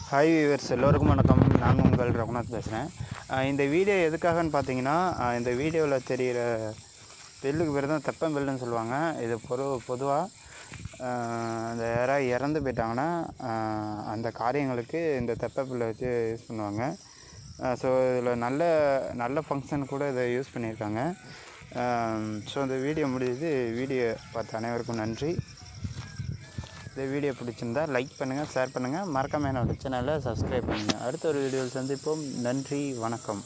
Hi viewers, எல்லோருக்கும் வணக்கம். நான் உங்கள் ரகுநாத் பேசுகிறேன். இந்த வீடியோ எதுக்காகன்னு பார்த்தீங்கன்னா, இந்த வீடியோவில் தெரிகிற பெல்லுக்கு பேர் தான் தெப்பம் பெல்லுன்னு சொல்லுவாங்க. இது பொதுவாக அந்த யாராவது இறந்து போயிட்டாங்கன்னா அந்த காரியங்களுக்கு இந்த தெப்ப பில்லை வச்சு யூஸ் பண்ணுவாங்க. ஸோ இதில் நல்ல நல்ல ஃபங்க்ஷன் கூட இதை யூஸ் பண்ணியிருக்காங்க. ஸோ இந்த வீடியோ முடியுது. வீடியோ பார்த்த அனைவருக்கும் நன்றி. இந்த வீடியோ பிடிச்சிருந்தா லைக் பண்ணுங்கள், ஷேர் பண்ணுங்கள், மறக்காம என்னோட சேனலை சப்ஸ்கிரைப் பண்ணுங்கள். அடுத்த ஒரு வீடியோவில் சந்திப்போம். நன்றி, வணக்கம்.